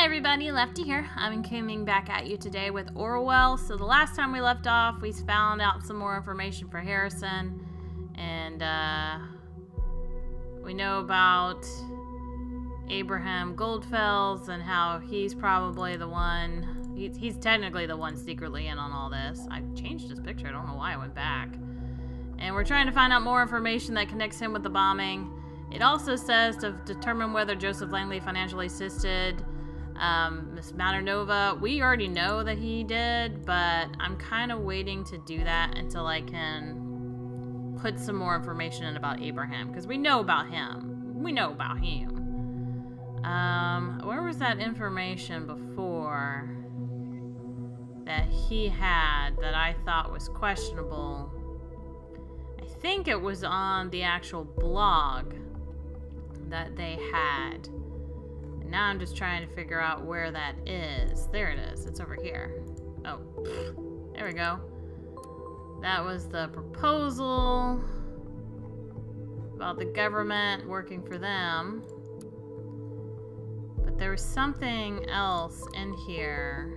Hey everybody, Leftie here. I'm coming back at you today with Orwell. So the last time we left off, we found out some more information for Harrison. And we know about Abraham Goldfels and how he's probably the one, he's technically the one secretly in on all this. I changed his picture, I don't know why I went back. And we're trying to find out more information that connects him with the bombing. It also says to determine whether Joseph Langley financially assisted Miss Maternova. We already know that he did, but I'm kind of waiting to do that until I can put some more information in about Abraham, because we know about him. Where was that information before that he had that I thought was questionable? I think it was on the actual blog that they had. And now I'm just trying to figure out where that is. There it is. It's over here. Oh, there we go. That was the proposal about the government working for them. But there was something else in here.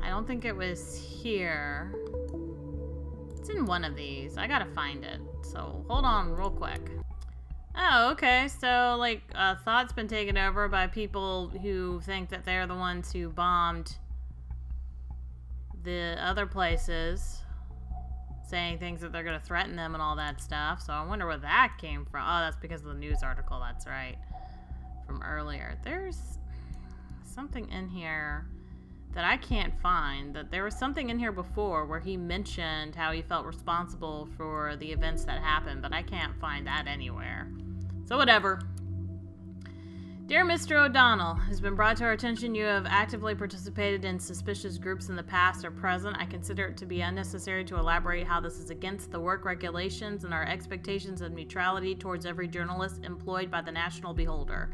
I don't think it was here. It's in one of these. I gotta find it. So hold on real quick. Oh, okay. So, like, thought's been taken over by people who think that they're the ones who bombed the other places, saying things that they're going to threaten them and all that stuff. So I wonder where that came from. Oh, that's because of the news article. That's right. From earlier. There's something in here that I can't find. That there was something in here before where he mentioned how he felt responsible for the events that happened, but I can't find that anywhere. So whatever. Dear Mr. O'Donnell, it has been brought to our attention you have actively participated in suspicious groups in the past or present. I consider it to be unnecessary to elaborate how this is against the work regulations and our expectations of neutrality towards every journalist employed by the National Beholder.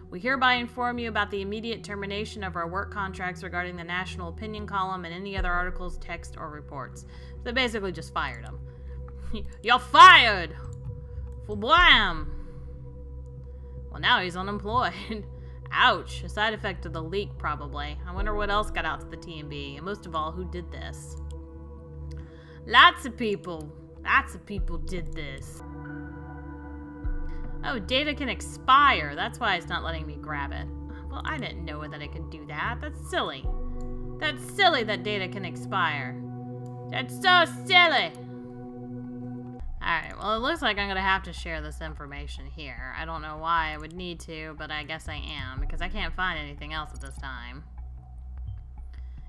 We hereby inform you about the immediate termination of our work contracts regarding the National Opinion column and any other articles, text, or reports. So they basically just fired him. You're fired! For blam! Well, now he's unemployed. Ouch. A side effect of the leak, probably. I wonder what else got out to the TMB. And most of all, who did this? Lots of people did this. Oh, data can expire. That's why it's not letting me grab it. Well, I didn't know that it could do that. That's silly. That's silly that data can expire. That's so silly. Alright, well, it looks like I'm going to have to share this information here. I don't know why I would need to, but I guess I am, because I can't find anything else at this time.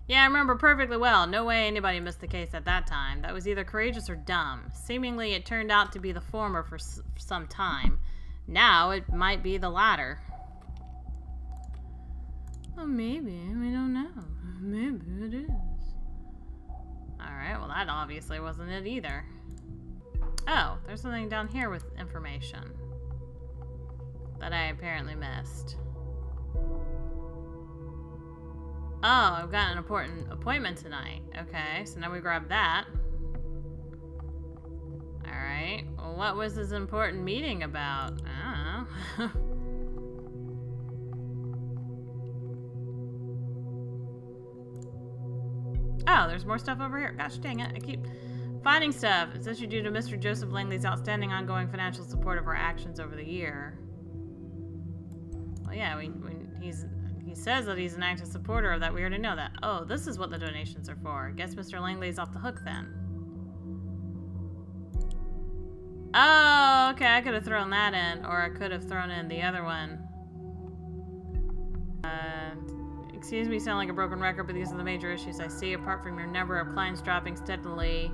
Yeah, I remember perfectly well. No way anybody missed the case at that time. That was either courageous or dumb. Seemingly, it turned out to be the former for some time. Now, it might be the latter. Well, maybe. We don't know. Maybe it is. Alright, well, that obviously wasn't it either. Oh, there's something down here with information that I apparently missed. Oh, I've got an important appointment tonight. Okay, so now we grab that. Alright, well, what was this important meeting about? I don't know. Oh, there's more stuff over here. Gosh dang it, I keep finding stuff. It's issued due to Mr. Joseph Langley's outstanding ongoing financial support of our actions over the year. Well, yeah, he says that he's an active supporter of that. We already know that. Oh, this is what the donations are for. Guess Mr. Langley's off the hook then. Oh, okay, I could have thrown that in, or I could have thrown in the other one. Excuse me, sound like a broken record, but these are the major issues I see. Apart from your number of clients dropping steadily,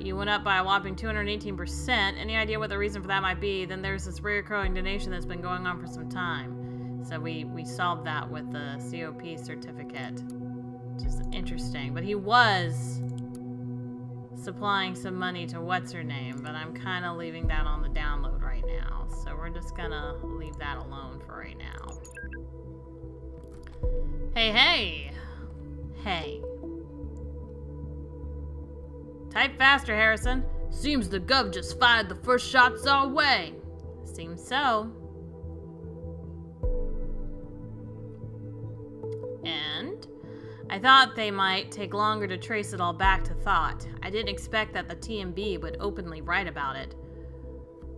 you went up by a whopping 218%. Any idea what the reason for that might be? Then there's this recurring donation that's been going on for some time. So we solved that with the COP certificate, which is interesting. But he was supplying some money to what's-her-name, but I'm kind of leaving that on the download right now. So we're just gonna leave that alone for right now. Hey, hey! Hey. Type faster, Harrison. Seems the gov just fired the first shots our way. Seems so. I thought they might take longer to trace it all back to thought. I didn't expect that the TMB would openly write about it.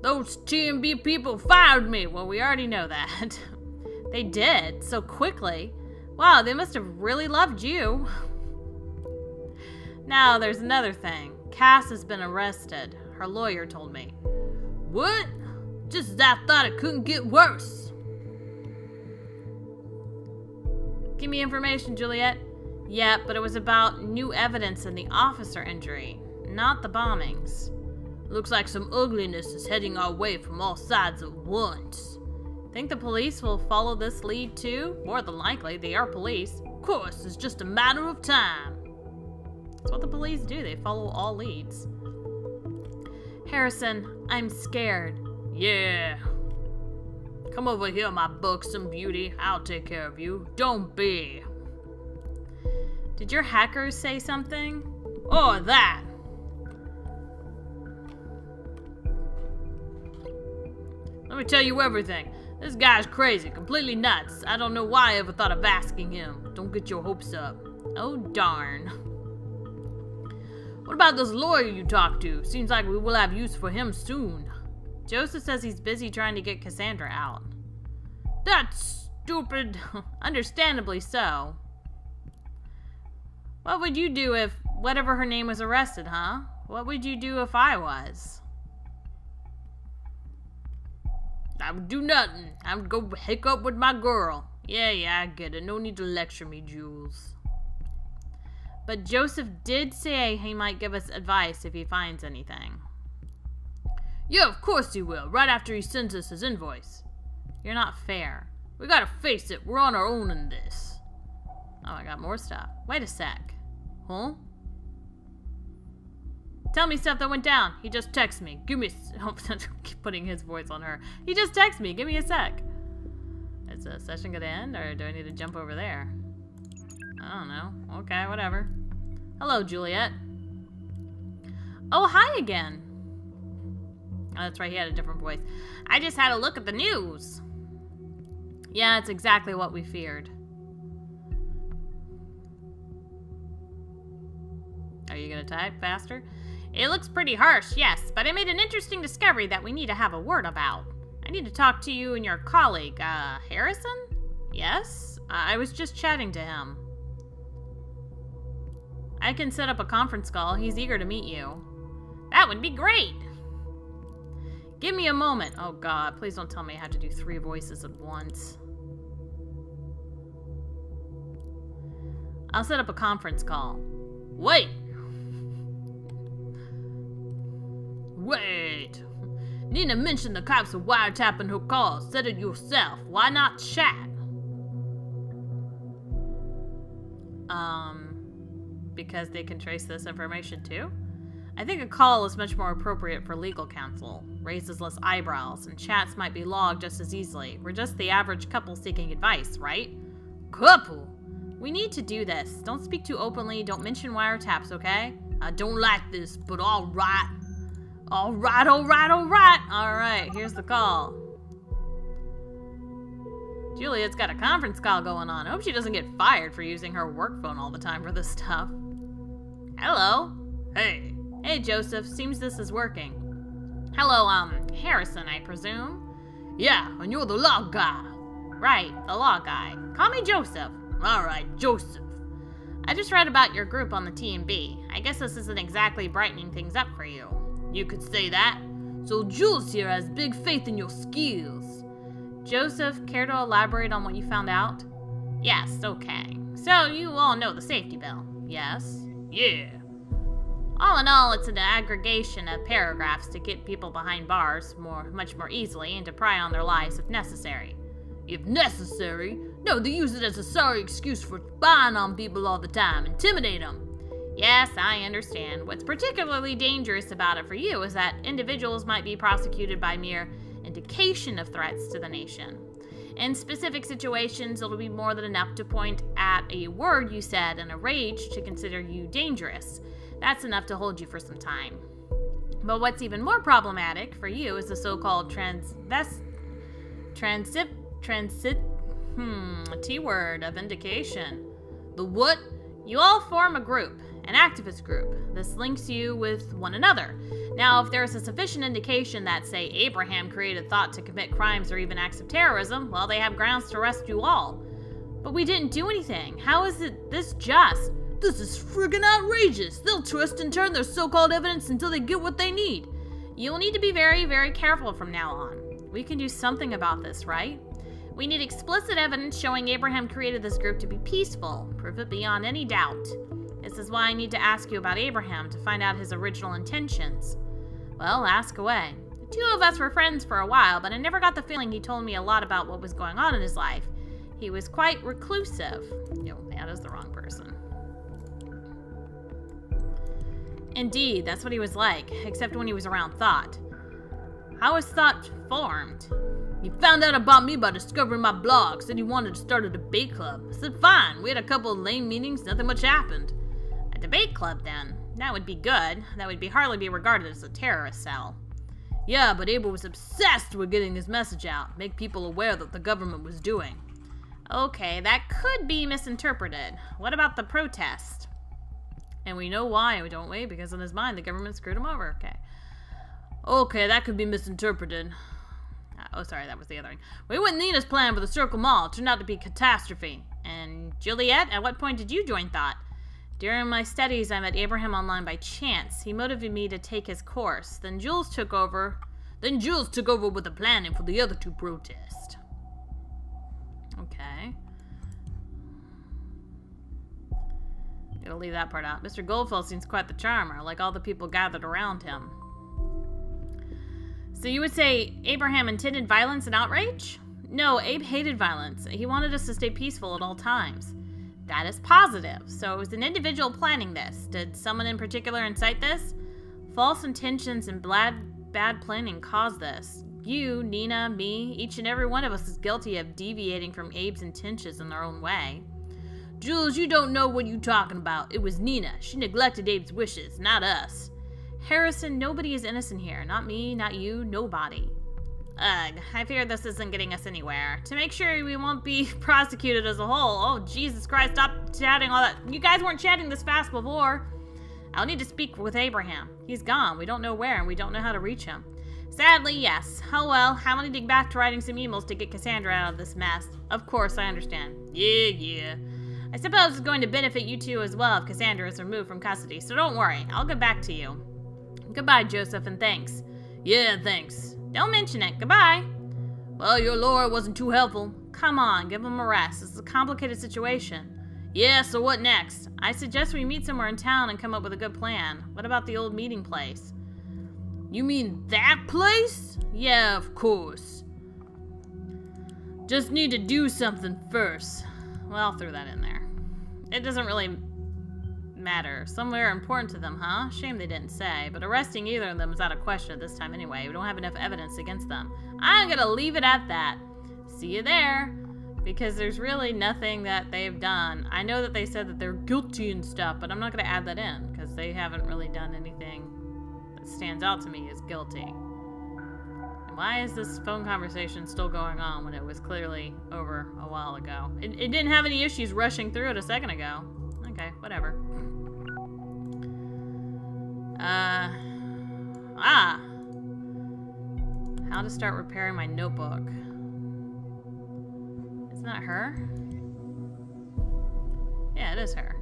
Those TMB people fired me! Well, we already know that. They did, so quickly. Wow, they must have really loved you. Now, there's another thing. Cass has been arrested. Her lawyer told me. What? Just as I thought it couldn't get worse. Give me information, Juliet. Yeah, but it was about new evidence in the officer injury, not the bombings. Looks like some ugliness is heading our way from all sides at once. Think the police will follow this lead too? More than likely, they are police. Of course, it's just a matter of time. That's what the police do, they follow all leads. Harrison, I'm scared. Yeah. Come over here, my buxom beauty. I'll take care of you. Don't be. Did your hackers say something? Oh, that. Let me tell you everything. This guy's crazy, completely nuts. I don't know why I ever thought of asking him. Don't get your hopes up. Oh, darn. What about this lawyer you talked to? Seems like we will have use for him soon. Joseph says he's busy trying to get Cassandra out. That's stupid. Understandably so. What would you do if whatever her name was arrested, huh? What would you do if I was? I would do nothing. I would go hick up with my girl. Yeah, I get it. No need to lecture me, Jules. But Joseph did say he might give us advice if he finds anything. Yeah, of course he will. Right after he sends us his invoice. You're not fair. We gotta face it. We're on our own in this. Oh, I got more stuff. Wait a sec. Huh? Tell me stuff that went down. He just texted me. Give me keep putting his voice on her. He just texted me. Give me a sec. Is the session gonna end, or do I need to jump over there? I don't know. Okay, whatever. Hello, Juliet. Oh, hi again. Oh, that's right. He had a different voice. I just had a look at the news. Yeah, it's exactly what we feared. Are you gonna type faster? It looks pretty harsh, yes, but I made an interesting discovery that we need to have a word about. I need to talk to you and your colleague, Harrison? Yes? I was just chatting to him. I can set up a conference call. He's eager to meet you. That would be great! Give me a moment. Oh god, please don't tell me I have to do 3 voices at once. I'll set up a conference call. Wait! Wait! Nina mentioned the cops are wiretapping her calls. Said it yourself. Why not chat? Because they can trace this information too? I think a call is much more appropriate for legal counsel. Raises less eyebrows, and chats might be logged just as easily. We're just the average couple seeking advice, right? Couple? We need to do this. Don't speak too openly. Don't mention wiretaps, okay? I don't like this, but alright. Alright. Alright, here's the call. Juliet's got a conference call going on. I hope she doesn't get fired for using her work phone all the time for this stuff. Hello? Hey. Hey, Joseph. Seems this is working. Hello, Harrison, I presume? Yeah, and you're the law guy. Right, the law guy. Call me Joseph. Alright, Joseph. I just read about your group on the TMB. I guess this isn't exactly brightening things up for you. You could say that. So Jules here has big faith in your skills. Joseph, care to elaborate on what you found out? Yes, okay. So you all know the safety bell? Yes? Yeah. All in all, it's an aggregation of paragraphs to get people behind bars much more easily and to pry on their lives if necessary. If necessary? No, they use it as a sorry excuse for spying on people all the time, intimidate them. Yes, I understand. What's particularly dangerous about it for you is that individuals might be prosecuted by mere indication of threats to the nation. In specific situations, it'll be more than enough to point at a word you said in a rage to consider you dangerous. That's enough to hold you for some time. But what's even more problematic for you is the so-called T-word of vindication. The what? You all form a group, an activist group. This links you with one another. Now, if there is a sufficient indication that, say, Abraham created thought to commit crimes or even acts of terrorism, well, they have grounds to arrest you all. But we didn't do anything. How is this just? This is friggin' outrageous. They'll twist and turn their so-called evidence until they get what they need. You'll need to be very, very careful from now on. We can do something about this, right? We need explicit evidence showing Abraham created this group to be peaceful. Prove it beyond any doubt. This is why I need to ask you about Abraham, to find out his original intentions. Well, ask away. The two of us were friends for a while, but I never got the feeling he told me a lot about what was going on in his life. He was quite reclusive. No, that is the wrong person. Indeed, that's what he was like, except when he was around Thought. How was Thought formed? He found out about me by discovering my blog, said he wanted to start a debate club. I said fine, we had a couple of lame meetings, nothing much happened. A debate club then? That would be good. That would hardly be regarded as a terrorist cell. Yeah, but Abel was obsessed with getting his message out, make people aware that the government was doing. Okay, that could be misinterpreted. What about the protest? And we know why, don't we? Because in his mind, the government screwed him over. Okay, that could be misinterpreted. Oh, sorry, that was the other one. We went Nina's plan for the Circle Mall. It turned out to be a catastrophe. And Juliet, at what point did you join Thought? During my studies, I met Abraham online by chance. He motivated me to take his course. Then Jules took over with the planning for the other two protests. Okay. Gotta leave that part out. Mr. Goldfeld seems quite the charmer, like all the people gathered around him. So you would say Abraham intended violence and outrage? No, Abe hated violence. He wanted us to stay peaceful at all times. That is positive. So it was an individual planning this. Did someone in particular incite this? False intentions and bad planning caused this. You, Nina, me, each and every one of us is guilty of deviating from Abe's intentions in their own way. Jules, you don't know what you're talking about. It was Nina. She neglected Abe's wishes, not us. Harrison, nobody is innocent here. Not me, not you, nobody. Ugh, I fear this isn't getting us anywhere. To make sure we won't be prosecuted as a whole. Oh, Jesus Christ, stop chatting all that. You guys weren't chatting this fast before. I'll need to speak with Abraham. He's gone. We don't know where, and we don't know how to reach him. Sadly, yes. Oh well, I'm gonna dig back to writing some emails to get Cassandra out of this mess. Of course, I understand. Yeah. I suppose it's going to benefit you two as well if Cassandra is removed from custody, so don't worry. I'll get back to you. Goodbye, Joseph, and thanks. Yeah, thanks. Don't mention it. Goodbye. Well, your lawyer wasn't too helpful. Come on, give him a rest. This is a complicated situation. Yeah, so what next? I suggest we meet somewhere in town and come up with a good plan. What about the old meeting place? You mean that place? Yeah, of course. Just need to do something first. Well, I'll throw that in there. It doesn't really matter. Somewhere important to them, huh? Shame they didn't say, but arresting either of them is out of question at this time anyway. We don't have enough evidence against them. I'm gonna leave it at that. See you there. Because there's really nothing that they've done. I know that they said that they're guilty and stuff, but I'm not gonna add that in because they haven't really done anything that stands out to me as guilty. And why is this phone conversation still going on when it was clearly over a while ago? It didn't have any issues rushing through it a second ago. Okay, whatever. How to start repairing my notebook. Isn't that her? Yeah, it is her.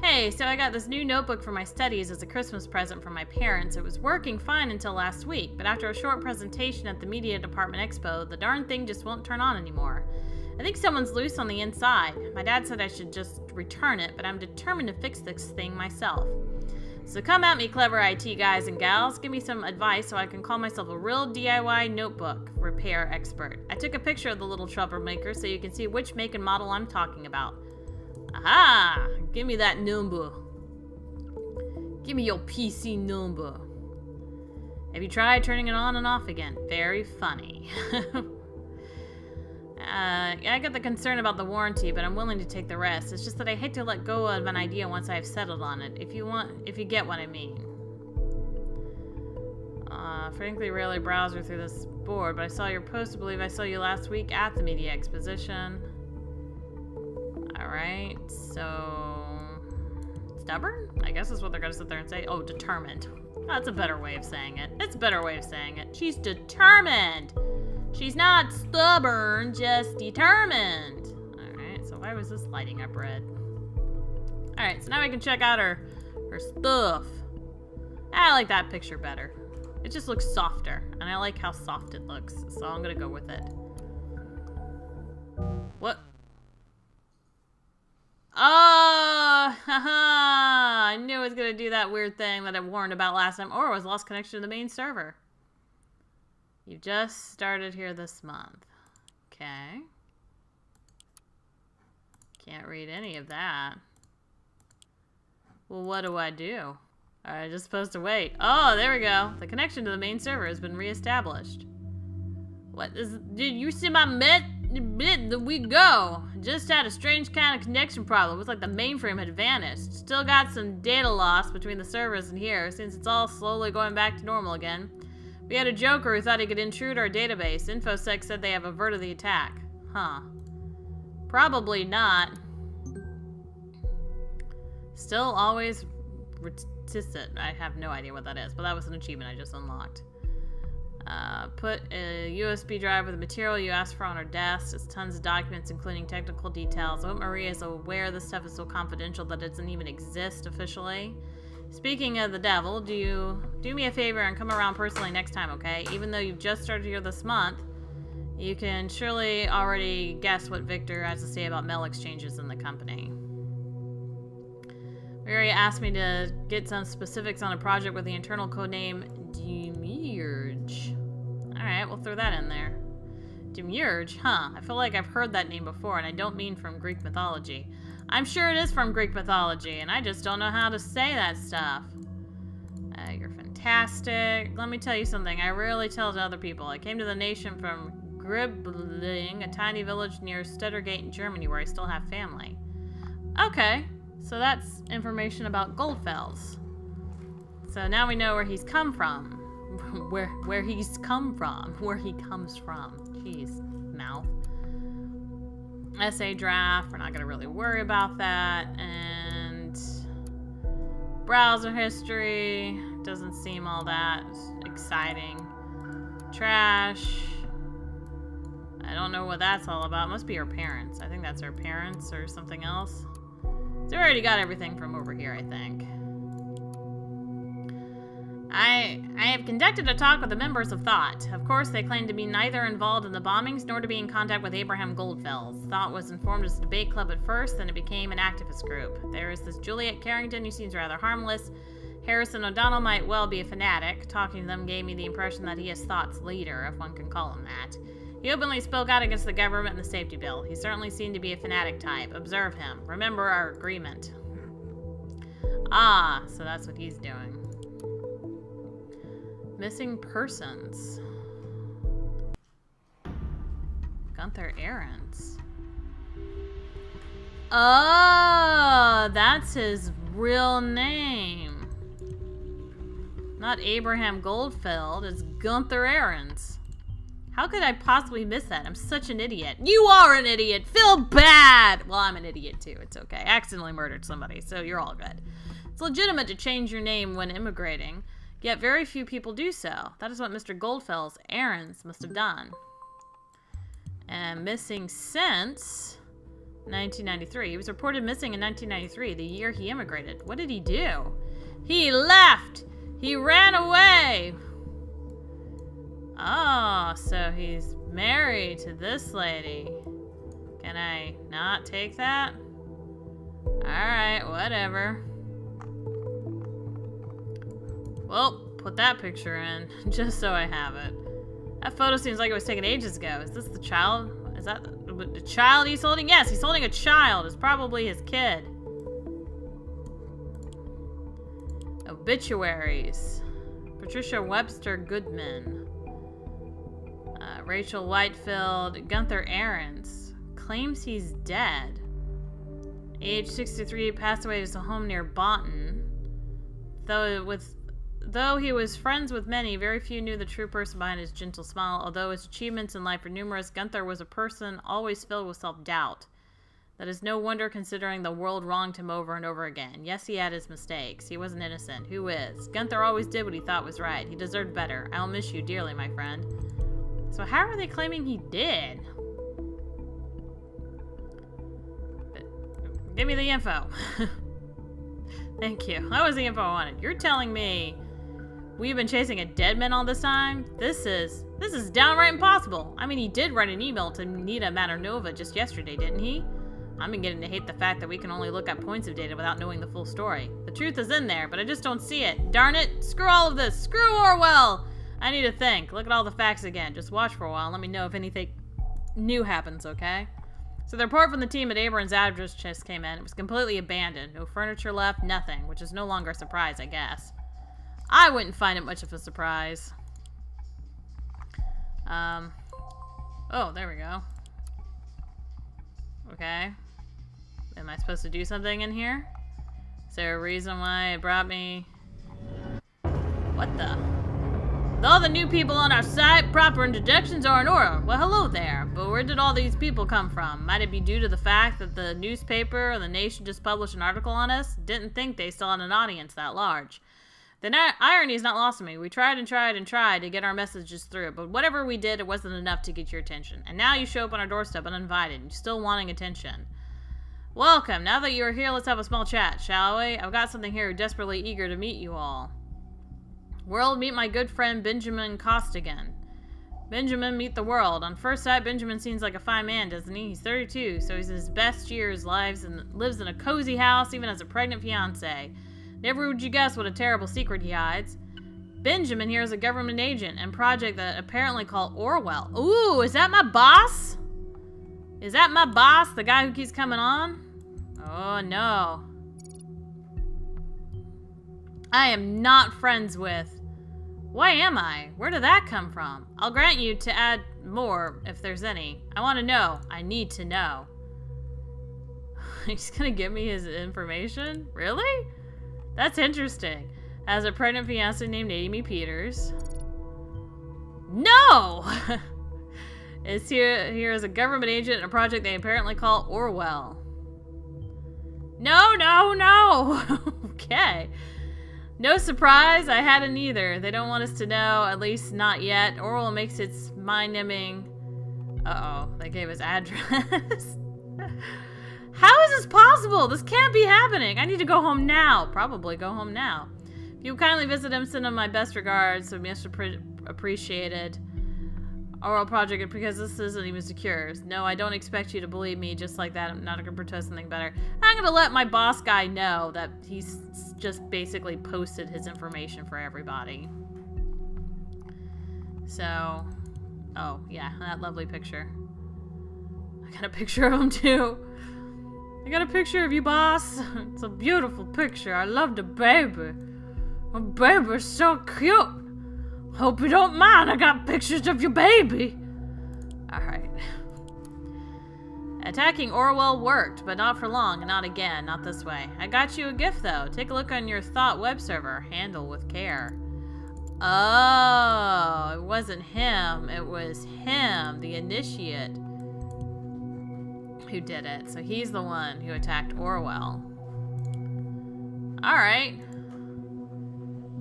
Hey, so I got this new notebook for my studies as a Christmas present from my parents. It was working fine until last week, but after a short presentation at the Media Department Expo, the darn thing just won't turn on anymore. I think someone's loose on the inside. My dad said I should just return it, but I'm determined to fix this thing myself. So come at me, clever IT guys and gals. Give me some advice so I can call myself a real DIY notebook repair expert. I took a picture of the little troublemaker so you can see which make and model I'm talking about. Aha! Give me that number. Give me your PC number. Have you tried turning it on and off again? Very funny. I got the concern about the warranty, but I'm willing to take the rest. It's just that I hate to let go of an idea once I've settled on it, if you get what I mean. Frankly, rarely browse through this board, but I saw your post. I believe I saw you last week at the media exposition. Alright, so... Stubborn? I guess that's what they're gonna sit there and say. Oh, determined. That's a better way of saying it. It's a better way of saying it. She's determined! She's not stubborn, just determined. Alright, so why was this lighting up red? Alright, so now we can check out her stuff. I like that picture better. It just looks softer, and I like how soft it looks, so I'm gonna go with it. What? Oh, haha! I knew it was gonna do that weird thing that I warned about last time. Or was lost connection to the main server. You just started here this month. Okay. Can't read any of that. Well, what do I do? Alright, just supposed to wait. Oh, there we go. The connection to the main server has been reestablished. What is... Did you see my we go. Just had a strange kind of connection problem. It was like the mainframe had vanished. Still got some data loss between the servers and here, since it's all slowly going back to normal again. We had a joker who thought he could intrude our database. InfoSec said they have averted the attack. Huh. Probably not. Still always reticent. I have no idea what that is, but that was an achievement I just unlocked. Put a USB drive with the material you asked for on her desk. It's tons of documents, including technical details. I hope Maria is aware this stuff is so confidential that it doesn't even exist officially. Speaking of the devil, do you do me a favor and come around personally next time, okay? Even though you've just started here this month, you can surely already guess what Victor has to say about mail exchanges in the company. Maria asked me to get some specifics on a project with the internal codename Demiurge. Alright, we'll throw that in there. Demiurge? Huh. I feel like I've heard that name before, and I don't mean from Greek mythology. I'm sure it is from Greek mythology, and I just don't know how to say that stuff. You're fantastic. Let me tell you something I rarely tell to other people. I came to the nation from Gribling, a tiny village near Stuttergate in Germany, where I still have family. Okay, so that's information about Goldfels. So now we know where he's come from. where he's come from. Where he comes from. Jeez, mouth. Essay draft, we're not gonna really worry about that. And browser history doesn't seem all that exciting. Trash. I don't know what that's all about. It must be her parents. I think that's her parents or something else. So we already got everything from over here, I think. I have conducted a talk with the members of Thought. Of course, they claim to be neither involved in the bombings nor to be in contact with Abraham Goldfels. Thought was informed as a debate club at first, then it became an activist group. There is this Juliet Carrington who seems rather harmless. Harrison O'Donnell might well be a fanatic. Talking to them gave me the impression that he is Thought's leader, if one can call him that. He openly spoke out against the government and the safety bill. He certainly seemed to be a fanatic type. Observe him. Remember our agreement. Ah, so that's what he's doing. Missing persons. Gunther Ahrens. Oh, that's his real name. Not Abraham Goldfeld, it's Gunther Ahrens. How could I possibly miss that? I'm such an idiot. You are an idiot! Feel bad! Well, I'm an idiot too, it's okay. I accidentally murdered somebody, so you're all good. It's legitimate to change your name when immigrating. Yet very few people do so. That is what Mr. Goldfels Ahrens must have done. And missing since 1993. He was reported missing in 1993, the year he immigrated. What did he do? He left! He ran away! Oh, so he's married to this lady. Can I not take that? Alright, whatever. Well, put that picture in, just so I have it. That photo seems like it was taken ages ago. Is this the child? Is that the child he's holding? Yes, he's holding a child. It's probably his kid. Obituaries. Patricia Webster Goodman. Rachel Whitefield. Gunther Ahrens. Claims he's dead. Age 63, passed away at his home near Bounton. Though he was friends with many, very few knew the true person behind his gentle smile. Although his achievements in life were numerous, Gunther was a person always filled with self-doubt. That is no wonder considering the world wronged him over and over again. Yes, he had his mistakes. He wasn't innocent. Who is? Gunther always did what he thought was right. He deserved better. I'll miss you dearly, my friend. So how are they claiming he did? Give me the info. Thank you. That was the info I wanted. You're telling me we've been chasing a dead man all this time? This is downright impossible. I mean, he did write an email to Nita Maternova just yesterday, didn't he? I'm beginning to hate the fact that we can only look at points of data without knowing the full story. The truth is in there, but I just don't see it. Darn it! Screw all of this! Screw Orwell! I need to think. Look at all the facts again. Just watch for a while and let me know if anything new happens, okay? So the report from the team at Abrams' address just came in. It was completely abandoned. No furniture left, nothing, which is no longer a surprise, I guess. I wouldn't find it much of a surprise. Oh, there we go. Okay. Am I supposed to do something in here? Is there a reason why it brought me... What the... With all the new people on our site, proper introductions are in order. Well, hello there. But where did all these people come from? Might it be due to the fact that the newspaper or the Nation just published an article on us? Didn't think they still had an audience that large. The irony is not lost on me. We tried and tried and tried to get our messages through, but whatever we did, it wasn't enough to get your attention. And now you show up on our doorstep uninvited, and you're still wanting attention. Welcome. Now that you're here, let's have a small chat, shall we? I've got something here desperately eager to meet you all. World, meet my good friend Benjamin Costigan. Benjamin, meet the world. On first sight, Benjamin seems like a fine man, doesn't he? He's 32, so he's in his best years, lives in a cozy house, even has a pregnant fiancée. Never would you guess what a terrible secret he hides. Benjamin here is a government agent and project that apparently called Orwell. Ooh, is that my boss? Is that my boss, the guy who keeps coming on? Oh, no. I am not friends with... Why am I? Where did that come from? I'll grant you to add more, if there's any. I want to know. I need to know. He's gonna give me his information? Really? That's interesting. Has a pregnant fiancée named Amy Peters. No! Is here as a government agent in a project they apparently call Orwell. No, no, no! Okay. No surprise, I hadn't either. They don't want us to know, at least not yet. Orwell makes its mind-numbing... Uh-oh, they gave his address. How is this possible? This can't be happening. I need to go home now. Probably go home now. If you would kindly visit him, send him my best regards. So much appreciated. Oral project, because this isn't even secure. No, I don't expect you to believe me just like that. I'm not going to protest something better. I'm going to let my boss guy know that he's just basically posted his information for everybody. So, oh, yeah, that lovely picture. I got a picture of him, too. I got a picture of you, boss. It's a beautiful picture. I love the baby. My baby's so cute. Hope you don't mind. I got pictures of your baby. Alright. Attacking Orwell worked, but not for long, and not again, not this way. I got you a gift, though. Take a look on your Thought web server. Handle with care. Oh, it wasn't him. It was him, the initiate, who did it. So he's the one who attacked Orwell. Alright.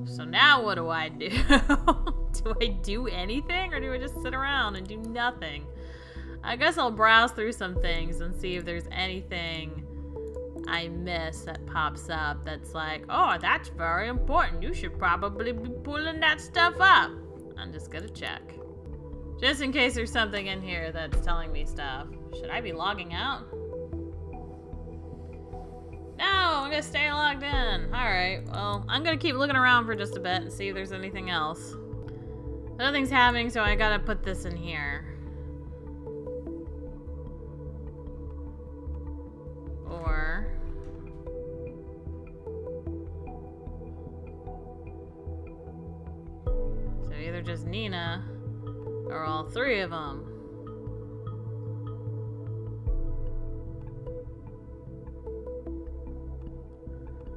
So now what do I do? Do I do anything, or do I just sit around and do nothing? I guess I'll browse through some things and see if there's anything I miss that pops up that's like, oh, that's very important. You should probably be pulling that stuff up. I'm just gonna check. Just in case there's something in here that's telling me stuff. Should I be logging out? No, I'm gonna stay logged in. Alright, well, I'm gonna keep looking around for just a bit and see if there's anything else. Nothing's happening, so I gotta put this in here. Or... so either just Nina, or all three of them.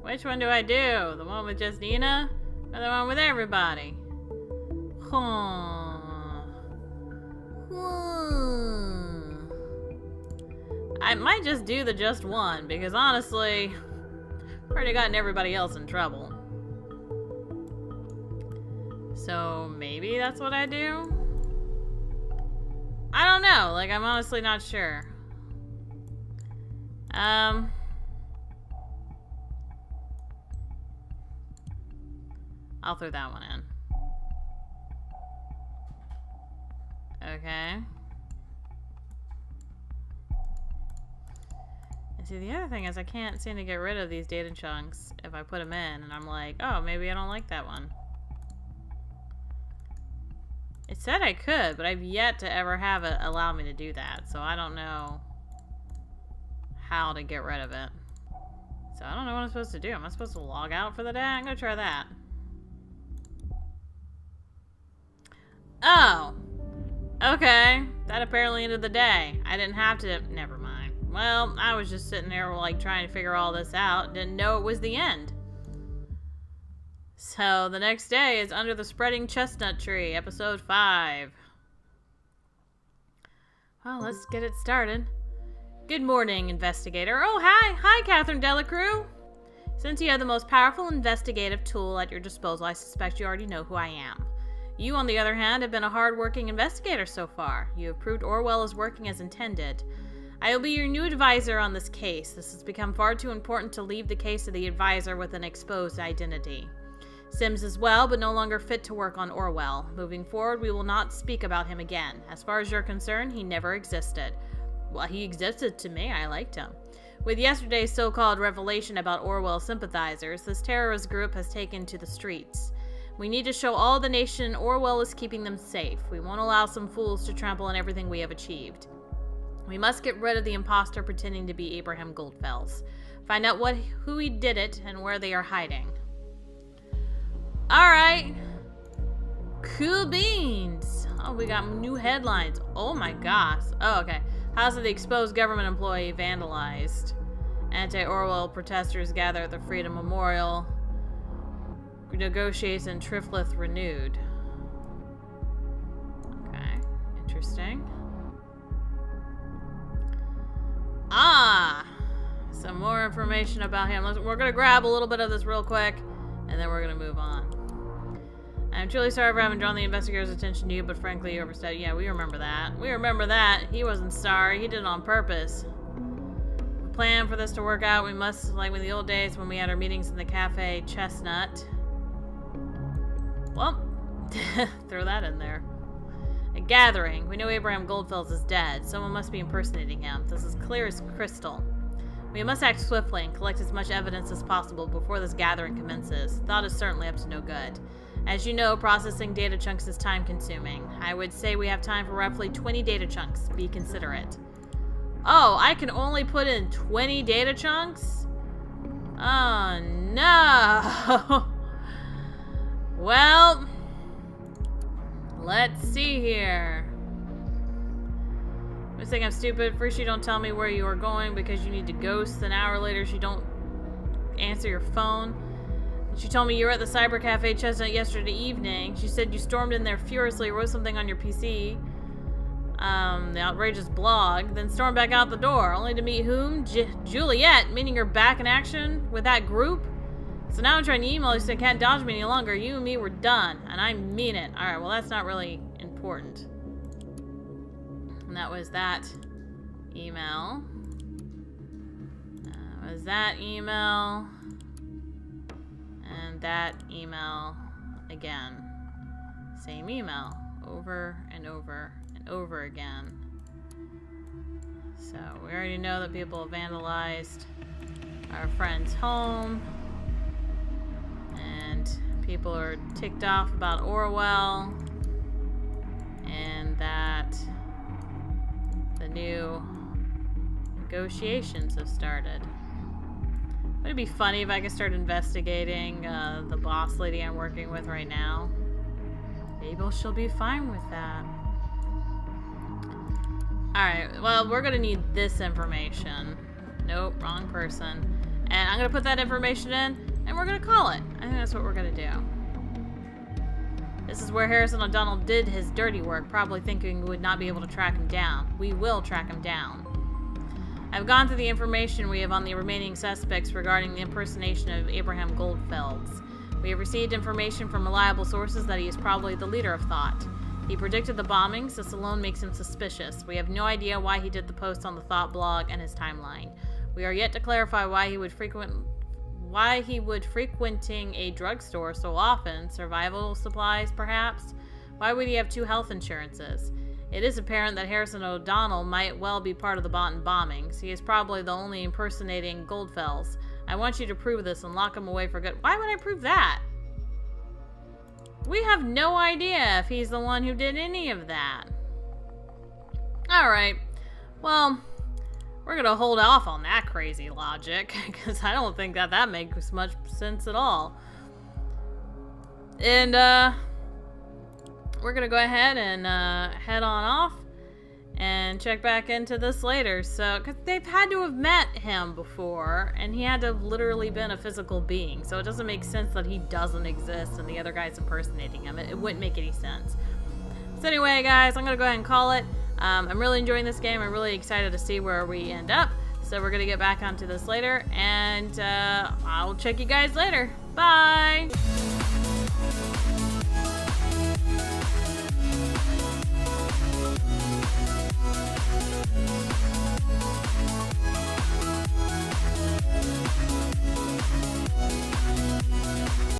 Which one do I do? The one with just Nina? Or the one with everybody? I might just do the just one, because honestly, I've already gotten everybody else in trouble. So maybe that's what I do? I don't know. Like, I'm honestly not sure. I'll throw that one in. Okay. And see, the other thing is I can't seem to get rid of these data chunks if I put them in, and I'm like, oh, maybe I don't like that one. It said I could, but I've yet to ever have it allow me to do that, so I don't know how to get rid of it. So I don't know what I'm supposed to do. Am I supposed to log out for the day? I'm gonna try that. Oh! Okay. That apparently ended the day. I didn't have to... Never mind. Well, I was just sitting there, like, trying to figure all this out. Didn't know it was the end. So, the next day is Under the Spreading Chestnut Tree, episode 5. Well, let's get it started. Good morning, investigator. Oh, hi! Hi, Catherine Delacruz! Since you have the most powerful investigative tool at your disposal, I suspect you already know who I am. You, on the other hand, have been a hard-working investigator so far. You have proved Orwell is working as intended. I will be your new advisor on this case. This has become far too important to leave the case to the advisor with an exposed identity. Sims as well, but no longer fit to work on Orwell. Moving forward, we will not speak about him again. As far as you're concerned, he never existed. Well, he existed to me. I liked him. With yesterday's so-called revelation about Orwell sympathizers, this terrorist group has taken to the streets. We need to show all the nation Orwell is keeping them safe. We won't allow some fools to trample on everything we have achieved. We must get rid of the imposter pretending to be Abraham Goldfels. Find out who he did it and where they are hiding. Alright. Cool beans. Oh, we got new headlines. Oh my gosh. Oh, okay. House of the exposed government employee vandalized. Anti-Orwell protesters gather at the Freedom Memorial. Negotiations in Triflith renewed. Okay, interesting. Ah! Some more information about him. We're gonna grab a little bit of this real quick, and then we're gonna move on. I'm truly sorry for having drawn the investigators' attention to you, but frankly, you overstepped. Yeah, we remember that. We remember that. He wasn't sorry. He did it on purpose. The plan for this to work out, we must, like in the old days when we had our meetings in the Cafe Chestnut. Well, throw that in there. A gathering. We know Abraham Goldfels is dead. Someone must be impersonating him. This is clear as crystal. We must act swiftly and collect as much evidence as possible before this gathering commences. Thought is certainly up to no good. As you know, processing data chunks is time-consuming. I would say we have time for roughly 20 data chunks. Be considerate. Oh, I can only put in 20 data chunks? Oh, no! Well, let's see here. You think I'm stupid? First you don't tell me where you are going because you need to ghost. An hour later you don't answer your phone. She told me you were at the Cyber Cafe Chestnut yesterday evening. She said you stormed in there furiously, wrote something on your PC. The outrageous blog, then stormed back out the door, only to meet whom? Juliet, meaning you're back in action with that group? So now I'm trying to email you so you can't dodge me any longer. You and me were done, and I mean it. Alright, well that's not really important. And that was that email. Was that email. And that email again. Same email. Over and over and over again. So we already know that people have vandalized our friend's home. And people are ticked off about Orwell. And that the new negotiations have started. Would it be funny if I could start investigating the boss lady I'm working with right now? Maybe she'll be fine with that. Alright, well, we're gonna need this information. Nope, wrong person. And I'm gonna put that information in, and we're gonna call it. I think that's what we're gonna do. This is where Harrison O'Donnell did his dirty work, probably thinking we would not be able to track him down. We will track him down. I've gone through the information we have on the remaining suspects regarding the impersonation of Abraham Goldfelds. We have received information from reliable sources that he is probably the leader of Thought. He predicted the bombings. This alone makes him suspicious. We have no idea why he did the post on the Thought blog and his timeline. We are yet to clarify why he would frequenting a drugstore so often. Survival supplies, perhaps? Why would he have 2 health insurances? It is apparent that Harrison O'Donnell might well be part of the bombings. He is probably the only impersonating Goldfelds. I want you to prove this and lock him away for good. Why would I prove that? We have no idea if he's the one who did any of that. Alright. Well, we're gonna hold off on that crazy logic, because I don't think that makes much sense at all. And, we're gonna go ahead and, head on off and check back into this later. So, because they've had to have met him before, and he had to have literally been a physical being, so it doesn't make sense that he doesn't exist and the other guy's impersonating him. It wouldn't make any sense. So anyway, guys, I'm gonna go ahead and call it. I'm really enjoying this game. I'm really excited to see where we end up. So we're gonna get back onto this later, and I'll check you guys later. Bye!